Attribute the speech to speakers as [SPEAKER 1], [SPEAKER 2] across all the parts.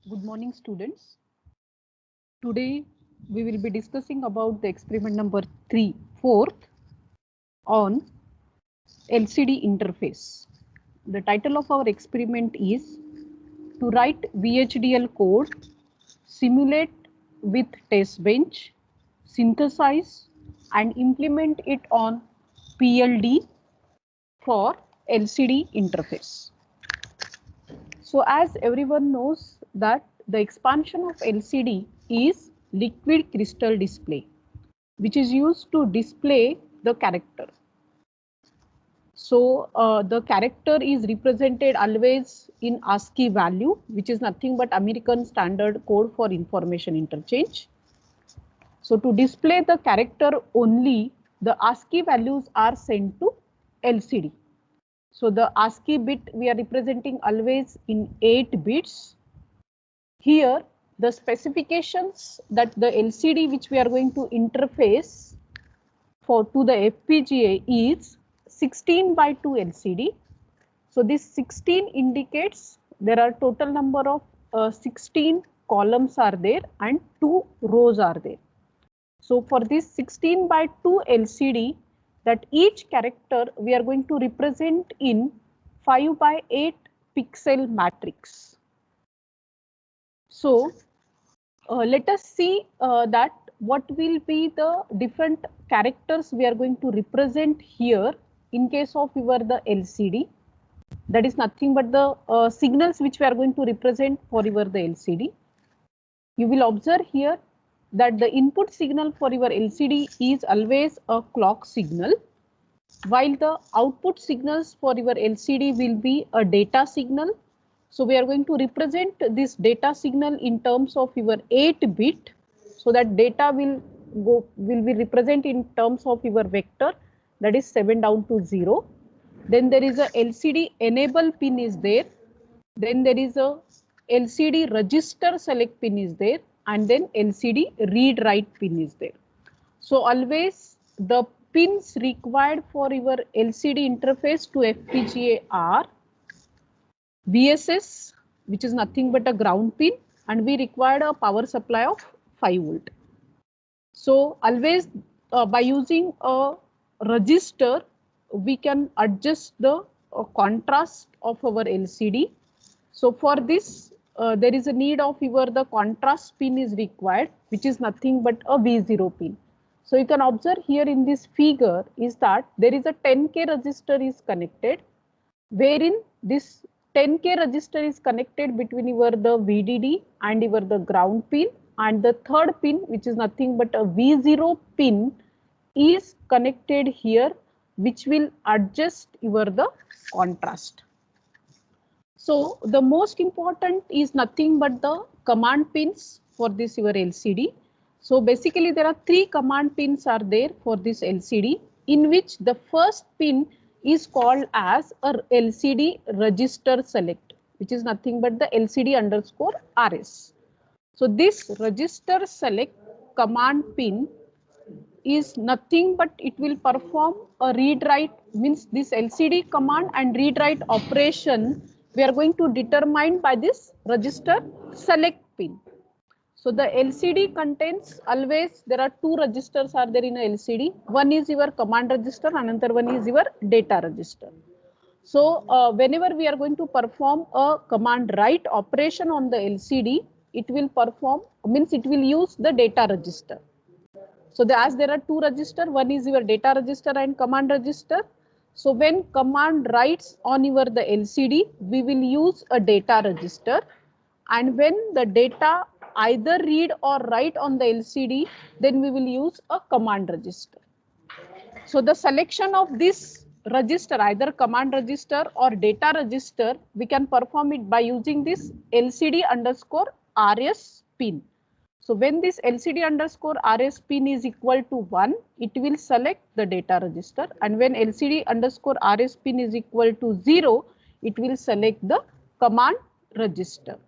[SPEAKER 1] Good morning, students. Today we will be discussing about the experiment number 4th on LCD interface. The title of our experiment is to write VHDL code, simulate with test bench, synthesize and implement it on PLD for LCD interface. So as everyone knows that the expansion of LCD is liquid crystal display, which is used to display the character. So the character is represented always in ASCII value, which is nothing but American Standard Code for Information Interchange. So to display the character only, the ASCII values are sent to LCD. So the ASCII bit we are representing always in 8 bits. Here the specifications that the LCD which we are going to interface to the FPGA is 16 by 2 LCD. So this 16 indicates there are total number of 16 columns are there and 2 rows are there. So for this 16 by 2 LCD, that each character we are going to represent in 5 by 8 pixel matrix. So let us see that what will be the different characters we are going to represent here in case of the LCD. That is nothing but the signals which we are going to represent for the LCD. You will observe here that the input signal for your LCD is always a clock signal, while the output signals for your LCD will be a data signal. So we are going to represent this data signal in terms of your 8 bit. So that data will be represented in terms of your vector, that is 7 down to 0. Then there is a LCD enable pin is there. Then there is a LCD register select pin is there, and then LCD read write pin is there. So always the pins required for your LCD interface to FPGA are VSS, which is nothing but a ground pin, and we required a power supply of 5 volt. So always by using a register, we can adjust the contrast of our LCD. So for this, there is a need of the contrast pin is required, which is nothing but a V0 pin. So you can observe here in this figure is that there is a 10K resistor is connected, wherein this 10K resistor is connected between the VDD and the ground pin, and the third pin, which is nothing but a V0 pin, is connected here, which will adjust the contrast. So the most important is nothing but the command pins for this your LCD. So basically there are 3 command pins are there for this LCD, in which the first pin is called as a LCD register select, which is nothing but the LCD underscore RS. So this register select command pin is nothing but it will perform a read write, means this LCD command and read write operation we are going to determine by this register select pin. So the LCD contains always there are 2 registers are there in a LCD. One is your command register, another one is your data register. So whenever we are going to perform a command write operation on the LCD, it will perform, means it will use the data register. So as there are 2 registers, one is your data register and command register. So when command writes on the LCD, we will use a data register, and when the data either read or write on the LCD, then we will use a command register. So the selection of this register, either command register or data register, we can perform it by using this LCD underscore RS pin. So when this LCD underscore RS pin is equal to 1, it will select the data register, and when LCD underscore RS pin is equal to 0, it will select the command register.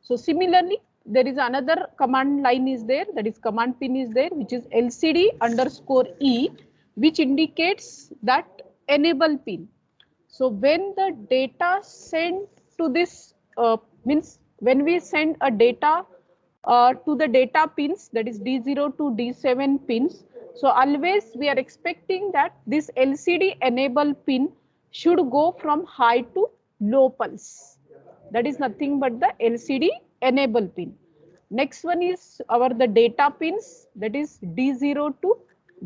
[SPEAKER 1] So similarly, there is another command line is there, that is command pin is there, which is LCD underscore E, which indicates that enable pin. So when the data sent to this means when we send a data to the data pins, that is D0 to D7 pins. So always we are expecting that this LCD enable pin should go from high to low pulse. That is nothing but the LCD enable pin. Next one is our the data pins, that is D0 to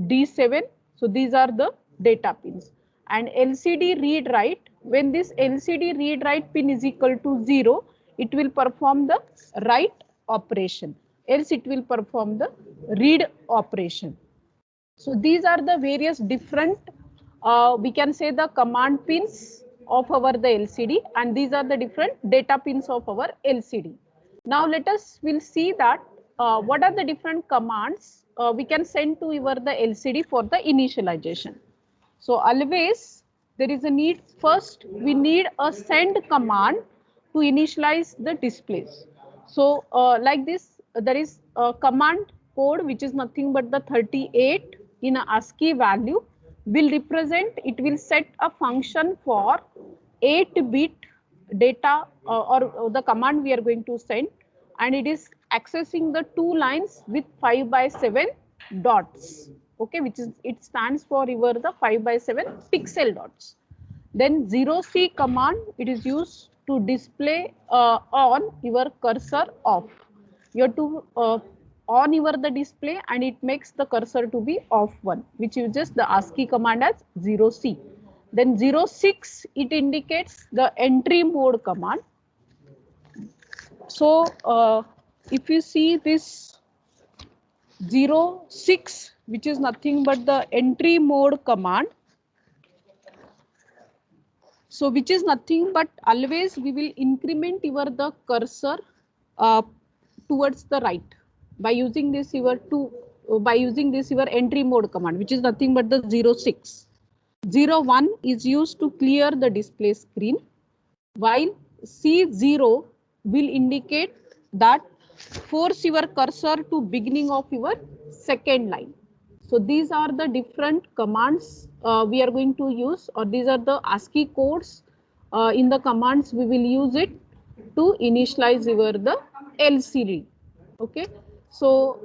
[SPEAKER 1] D7. So these are the data pins. And LCD read write, when this LCD read write pin is equal to 0, it will perform the write operation, else it will perform the read operation. So these are the various different, we can say the command pins of our the LCD, and these are the different data pins of our LCD. Now let us will see that what are the different commands we can send to our the LCD for the initialization. So always there is a need, first we need a send command to initialize the displays. So like this, there is a command code which is nothing but the 38 in a ASCII value will represent, it will set a function for 8-bit data or the command we are going to send, and it is accessing the 2 lines with 5/7 dots, okay, which is, it stands for your the 5/7 pixel dots. Then 0C command, it is used to display on your cursor off. You have to on your the display and it makes the cursor to be off 1, which uses the ASCII command as 0C. Then 06, it indicates the entry mode command. So if you see this 06, which is nothing but the entry mode command. So which is nothing but always we will increment your the cursor towards the right by using this your entry mode command, which is nothing but the 06. 01 is used to clear the display screen, while C0 will indicate that force your cursor to beginning of your second line. So these are the different commands we are going to use, or these are the ASCII codes in the commands we will use it to initialize your the LCD. Okay, so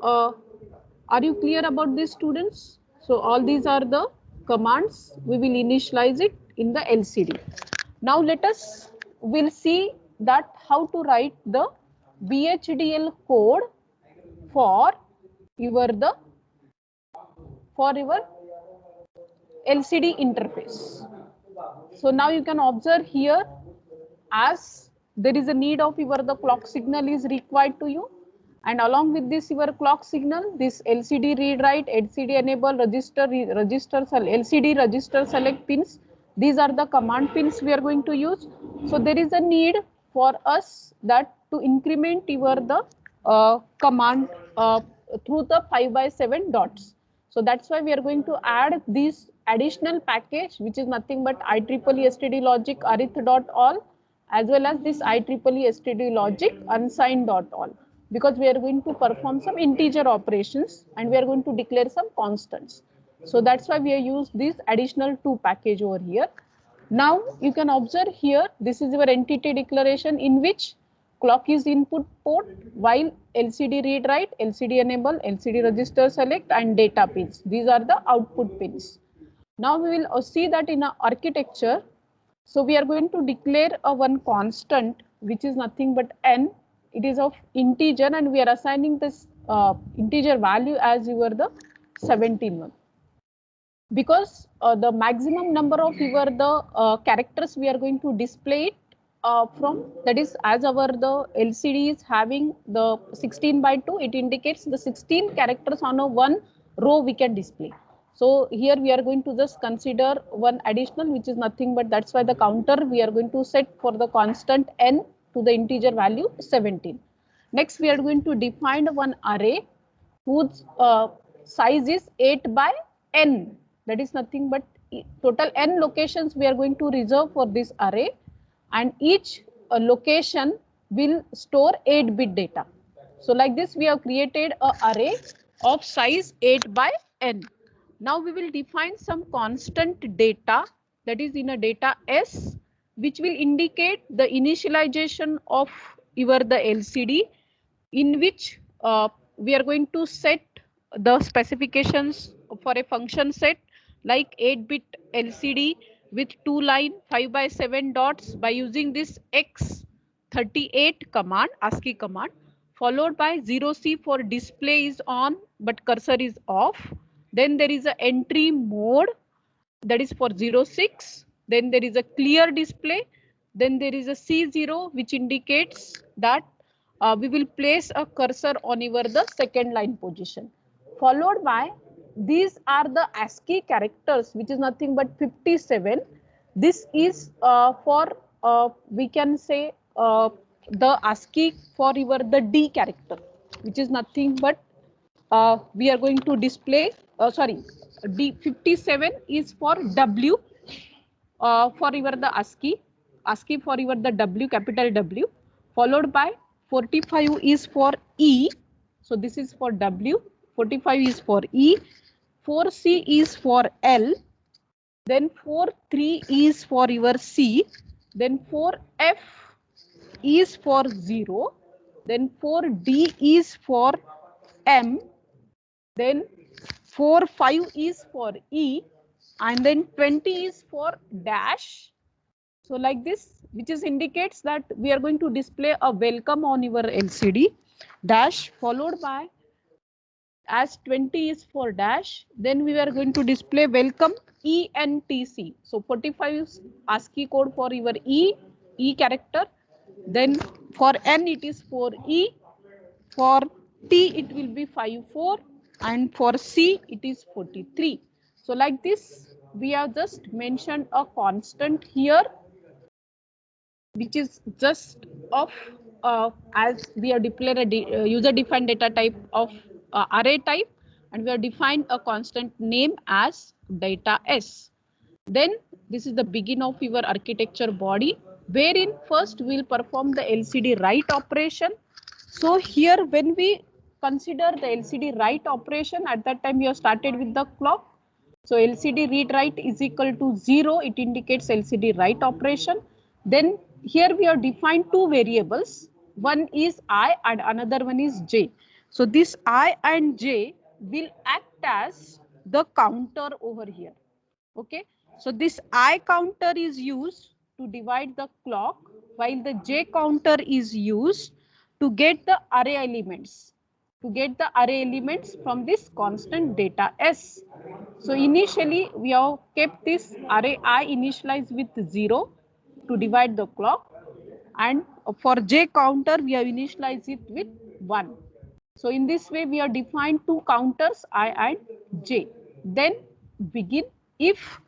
[SPEAKER 1] are you clear about this, students? So all these are the commands we will initialize it in the LCD. Now let us will see that how to write the VHDL code for your LCD interface. So now you can observe here, as there is a need of your the clock signal is required to you, and along with this your clock signal, this LCD read write, LCD enable, LCD register select pins, these are the command pins we are going to use. So there is a need for us that to increment your the command through the 5/7 dots. So that's why we are going to add this additional package, which is nothing but IEEE std logic arith.all, as well as this IEEE std logic unsigned.all, because we are going to perform some integer operations and we are going to declare some constants. So that's why we have used this additional 2 package over here. Now you can observe here, this is your entity declaration in which clock is input port, while LCD read write, LCD enable, LCD register select and data pins, these are the output pins. Now we will see that in our architecture. So we are going to declare a one constant which is nothing but n. It is of integer and we are assigning this integer value as your the 17 one. Because the maximum number of your the characters we are going to display it from, that is, as our the LCD is having the 16/2, it indicates the 16 characters on a one row we can display. So here we are going to just consider one additional, which is nothing but, that's why the counter we are going to set for the constant n to the integer value 17. Next we are going to define one array whose size is 8/n. That is nothing but total n locations we are going to reserve for this array, and each location will store 8-bit data. So like this we have created an array of size 8/n. Now we will define some constant data, that is in a data S, which will indicate the initialization of your the LCD, in which we are going to set the specifications for a function set like 8-bit LCD with 2-line 5x7 dots by using this X38 command, ASCII command, followed by 0C for display is on but cursor is off. Then there is a entry mode, that is for 06. Then there is a clear display. Then there is a C0, which indicates that we will place a cursor on your the second line position. Followed by, these are the ASCII characters, which is nothing but 57. This is for we can say the ASCII for your the D character, which is nothing but we are going to display, sorry, D57 is for W, for your the ASCII for your the W, capital W, followed by 45 is for E. So this is for W, 45 is for E, 4C is for L, then 43 is for your C, then 4F is for 0, then 4D is for M, then 45 is for E, and then 20 is for dash. So like this, which is indicates that we are going to display a welcome on your LCD, dash followed by, as 20 is for dash, then we are going to display welcome ENTC. So 45 is ASCII code for your E character, then for N it is for E, for T it will be 54, and for C it is 43. So like this, we have just mentioned a constant here, which is just of as we have declared a user defined data type of array type, and we have defined a constant name as data S. Then this is the begin of your architecture body, wherein first we will perform the LCD write operation. So here when we consider the LCD write operation, at that time you have started with the clock. So LCD read write is equal to 0, it indicates LCD write operation. Then here we have defined two variables, one is I and another one is J. So this I and J will act as the counter over here. Okay, so this I counter is used to divide the clock, while the J counter is used to get the array elements, from this constant data S. So initially we have kept this array I initialized with 0 to divide the clock, and for J counter we have initialized it with 1. So in this way we have defined two counters I and J. Then begin, if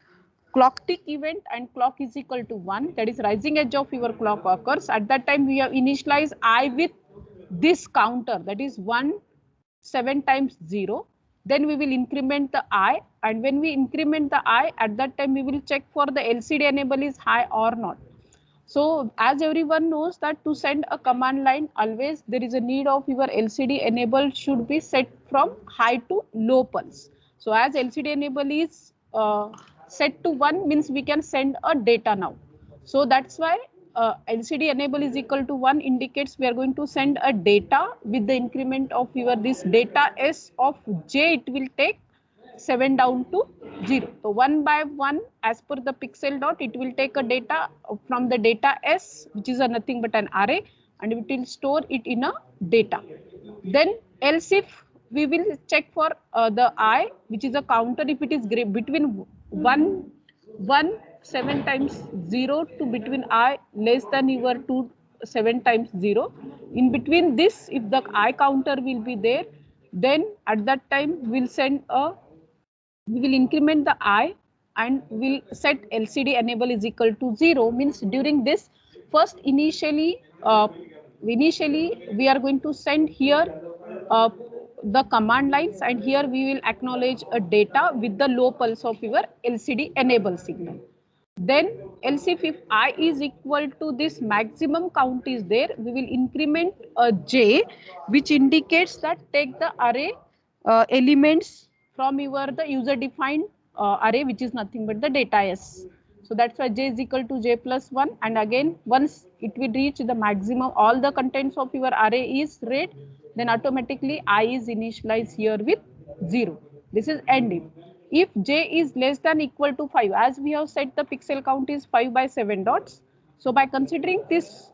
[SPEAKER 1] clock tick event and clock is equal to 1, that is rising edge of your clock occurs, at that time we have initialized I with this counter, that is 1 7 times 0. Then we will increment the I, and when we increment the I, at that time we will check for the LCD enable is high or not. So as everyone knows that to send a command line, always there is a need of your LCD enable should be set from high to low pulse. So as LCD enable is set to 1, means we can send a data now. So that's why LCD enable is equal to 1 indicates we are going to send a data with the increment of your this data S of J, it will take 7 down to 0. So 1 by 1, as per the pixel dot, it will take a data from the data S, which is a nothing but an array, and it will store it in a data. Then else if we will check for the I, which is a counter, if it is between 1 7 times 0 to between I less than your 2 7 times 0. In between this, if the I counter will be there, then at that time we will increment the I and will set LCD enable is equal to 0, means during this first initially we are going to send here the command lines, and here we will acknowledge a data with the low pulse of your LCD enable signal. Then else if I is equal to this maximum count is there, we will increment a J, which indicates that take the array elements from your the user defined array, which is nothing but the data S. So that's why J is equal to J plus 1, and again once it will reach the maximum, all the contents of your array is read, then automatically I is initialized here with 0. This is end if. If j is less than equal to 5, as we have said the pixel count is 5 by 7 dots. So by considering this,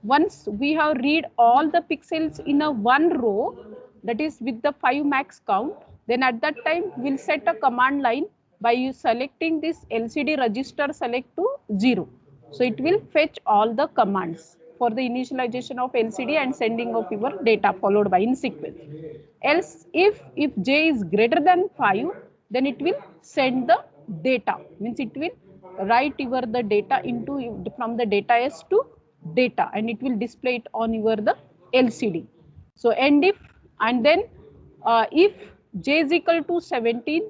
[SPEAKER 1] once we have read all the pixels in a one row, that is with the 5 max count, then at that time we'll set a command line by you selecting this LCD register select to 0. So it will fetch all the commands for the initialization of LCD and sending of your data followed by in sequence. Else if j is greater than 5, then it will send the data, means it will write your the data into from the data S to data, and it will display it on your the LCD. So end if, and then if j is equal to 17,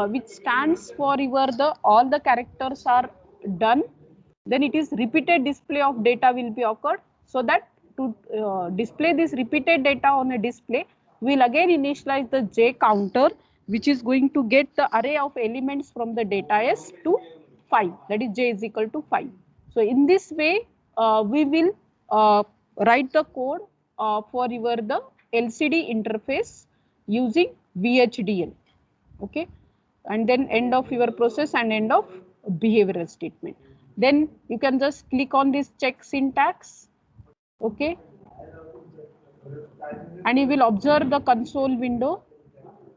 [SPEAKER 1] which stands for your the all the characters are done, then it is repeated display of data will be occurred. So that to display this repeated data on a display, we will again initialize the j counter, which is going to get the array of elements from the data S to 5, that is j is equal to 5. So in this way we will write the code for your the LCD interface using VHDL. Okay, and then end of your process and end of behavioral statement. Then you can just click on this check syntax. Okay, and you will observe the console window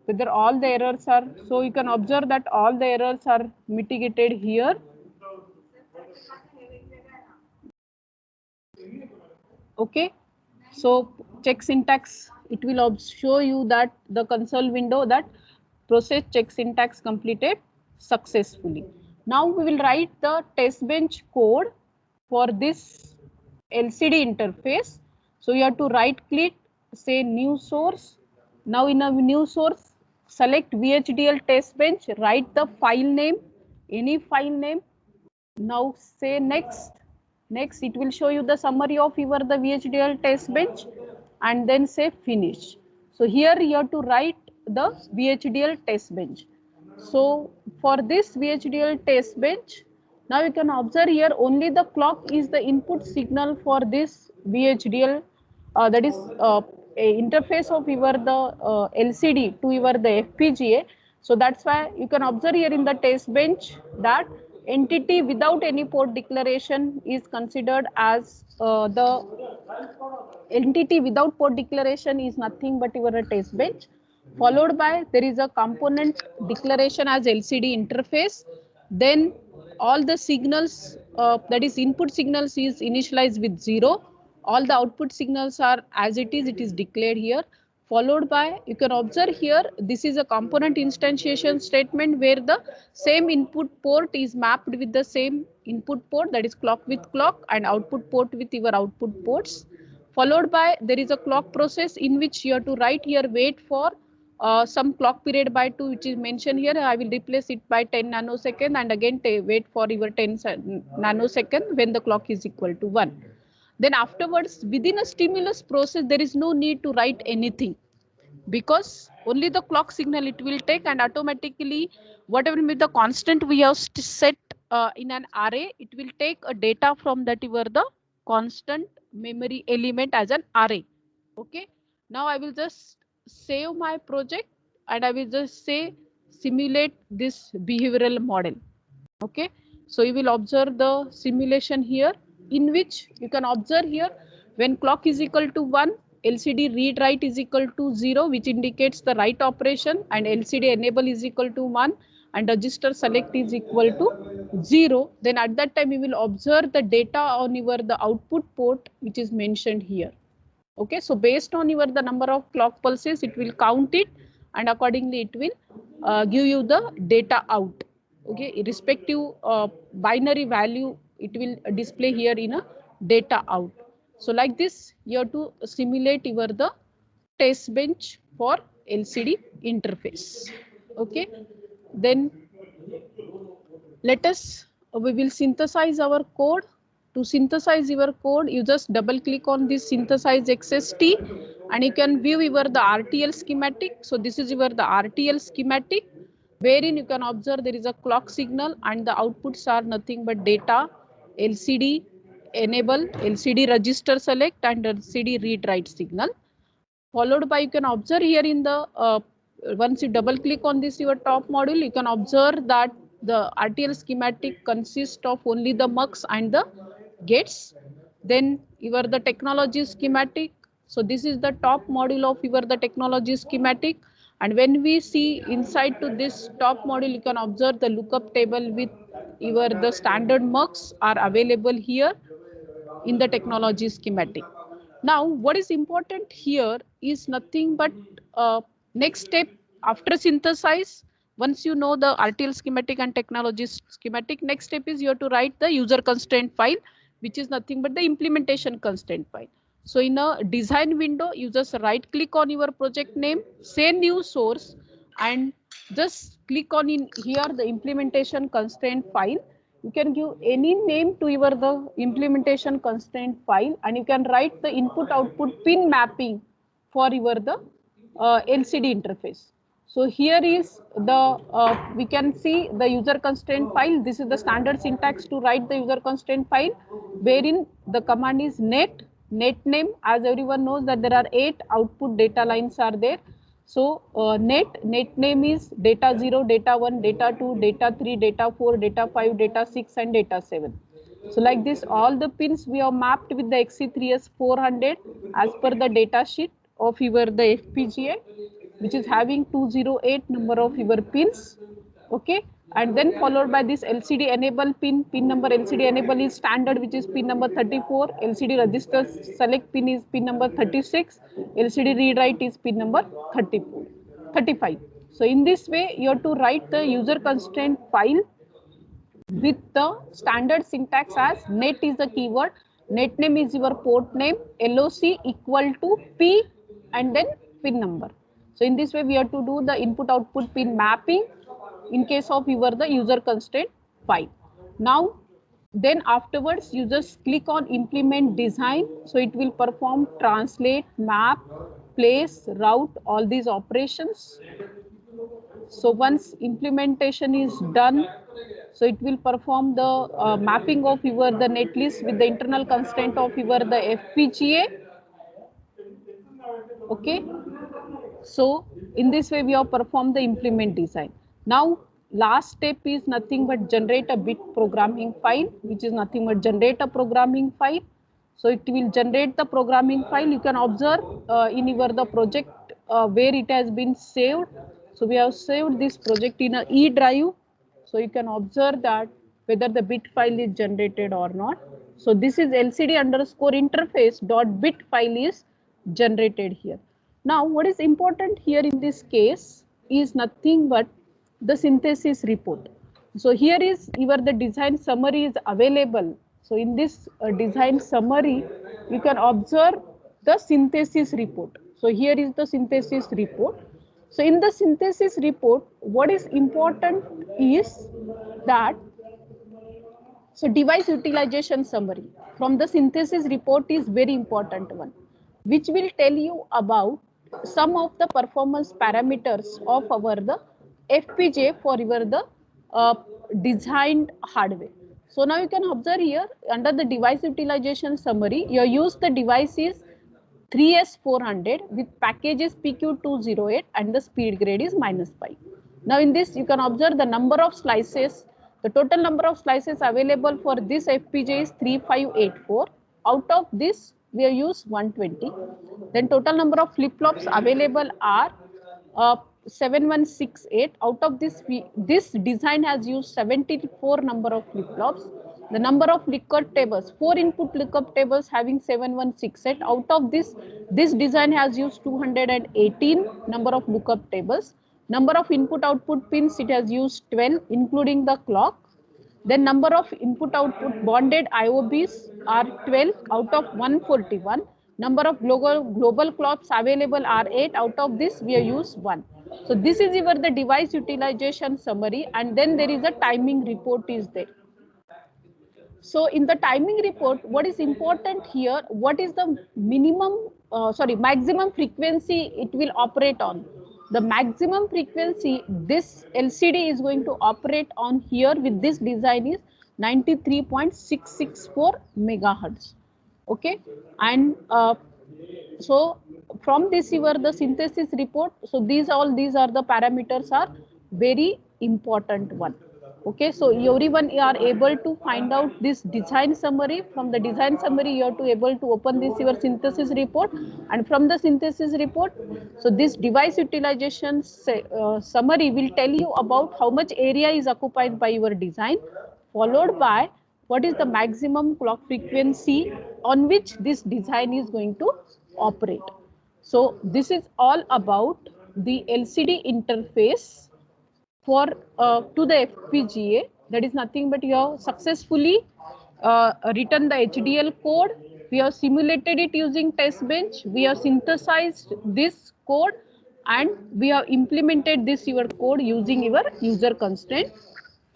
[SPEAKER 1] whether all the errors are, so you can observe that all the errors are mitigated here. Okay, so check syntax, it will show you that the console window that process check syntax completed successfully. Now we will write the test bench code for this LCD interface. So you have to right click, say new source. Now in a new source, select VHDL test bench, write the file name, any file name. Now say next. Next, it will show you the summary of your the VHDL test bench, and then say finish. So here you have to write the VHDL test bench. So for this VHDL test bench, now you can observe here only the clock is the input signal for this VHDL, that is a interface of your the LCD to your the FPGA. So that's why you can observe here in the test bench that entity without any port declaration is considered as the entity without port declaration is nothing but your test bench, followed by there is a component declaration as LCD interface. Then all the signals, that is input signals is initialized with 0. All the output signals are as it is declared here, followed by, you can observe here, this is a component instantiation statement where the same input port is mapped with the same input port, that is clock with clock, and output port with your output ports. Followed by, there is a clock process in which you have to write here wait for some clock period by 2, which is mentioned here. I will replace it by 10 nanosecond, and again wait for your 10 nanosecond when the clock is equal to 1. Then afterwards, within a stimulus process, there is no need to write anything, because only the clock signal it will take, and automatically whatever will be the constant we have set in an array, it will take a data from that over the constant memory element as an array. Okay, now I will just save my project, and I will just say simulate this behavioral model. Okay, so you will observe the simulation here, in which you can observe here when clock is equal to 1, LCD read write is equal to 0, which indicates the write operation, and LCD enable is equal to 1, and register select is equal to 0. Then at that time you will observe the data on your the output port, which is mentioned here. Okay, so based on your the number of clock pulses, it will count it, and accordingly it will give you the data out. Okay, irrespective binary value, it will display here in a data out. So like this, you have to simulate your the test bench for LCD interface. Okay, then let us, we will synthesize our code. To synthesize your code, you just double click on this synthesize XST, and you can view your the RTL schematic. So this is your the RTL schematic, wherein you can observe there is a clock signal, and the outputs are nothing but data, LCD, enable LCD register select and LCD read write signal. Followed by, you can observe here in the once you double click on this your top module, you can observe that the RTL schematic consists of only the mux and the gates. Then your the technology schematic. So this is the top module of your the technology schematic. And when we see inside to this top module, you can observe the lookup table with your the standard mux are available here in the technology schematic. Now, what is important here is nothing but next step after synthesize. Once you know the RTL schematic and technology schematic, next step is you have to write the user constraint file, which is nothing but the implementation constraint file. So in a design window, you just right click on your project name, say new source, and just click on in here the implementation constraint file. You can give any name to your the implementation constraint file, and you can write the input output pin mapping for your the LCD interface. So here is the we can see the user constraint file. This is the standard syntax to write the user constraint file, wherein the command is net name. As everyone knows that there are 8 output data lines are there. So net name is data 0, data 1, data 2, data 3, data 4, data 5, data 6 and data 7. So like this, all the pins we have mapped with the XC3S400 as per the data sheet of your the FPGA, which is having 208 number of your pins. Okay, and then followed by this LCD enable pin number. LCD enable is standard, which is pin number 34. LCD register select pin is pin number 36. LCD read write is pin number 35. So in this way, you have to write the user constraint file with the standard syntax as net is the keyword, net name is your port name, LOC equal to P and then pin number. So in this way, we have to do the input output pin mapping in case of your the user constraint file. Now, then afterwards, you just click on implement design. So it will perform translate, map, place, route, all these operations. So once implementation is done, so it will perform the mapping of your the netlist with the internal constraint of your the FPGA. Okay. So in this way we have performed the implement design. Now last step is nothing but generate a bit programming file, which is nothing but generate a programming file. So it will generate the programming file. You can observe in your the project where it has been saved. So we have saved this project in a E drive. So you can observe that whether the bit file is generated or not. So this is LCD underscore interface dot bit file is generated here. Now what is important here in this case is nothing but the synthesis report. So here is your the design summary is available. So in this design summary, you can observe the synthesis report. So here is the synthesis report. So in the synthesis report, what is important is that, so device utilization summary from the synthesis report is very important one, which will tell you about some of the performance parameters of our the FPGA for your the designed hardware. So now you can observe here under the device utilization summary, you use the devices 3S400 with packages PQ208 and the speed grade is -5. Now in this you can observe the number of slices. The total number of slices available for this FPGA is 3584. Out of this we have used 120. Then total number of flip-flops available are 7168. Out of this, this design has used 74 number of flip-flops. The number of lookup tables, 4 input lookup tables having 7168. Out of this, this design has used 218 number of lookup tables. Number of input output pins, it has used 12 including the clock. Then number of input output bonded IOBs are 12 out of 141. Number of global clocks available are 8. Out of this we have used 1. So this is your the device utilization summary, and then there is a timing report is there. So in the timing report, what is important here, what is the maximum frequency it will operate on. The maximum frequency this LCD is going to operate on here with this design is 93.664 megahertz. Okay, and so from this your the synthesis report. So these are the parameters are very important one. Okay, so everyone are able to find out this design summary. From the design summary you have to able to open this your synthesis report, and from the synthesis report, so this device utilization summary will tell you about how much area is occupied by your design, followed by what is the maximum clock frequency on which this design is going to operate. So this is all about the LCD interface for to the FPGA. That is nothing but you have successfully written the HDL code. We have simulated it using test bench. We have synthesized this code, and we have implemented this your code using your user constraint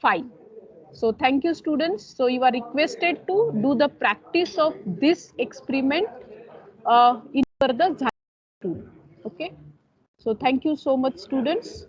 [SPEAKER 1] file. So thank you students. So you are requested to do the practice of this experiment in the tool. Okay. So thank you so much students.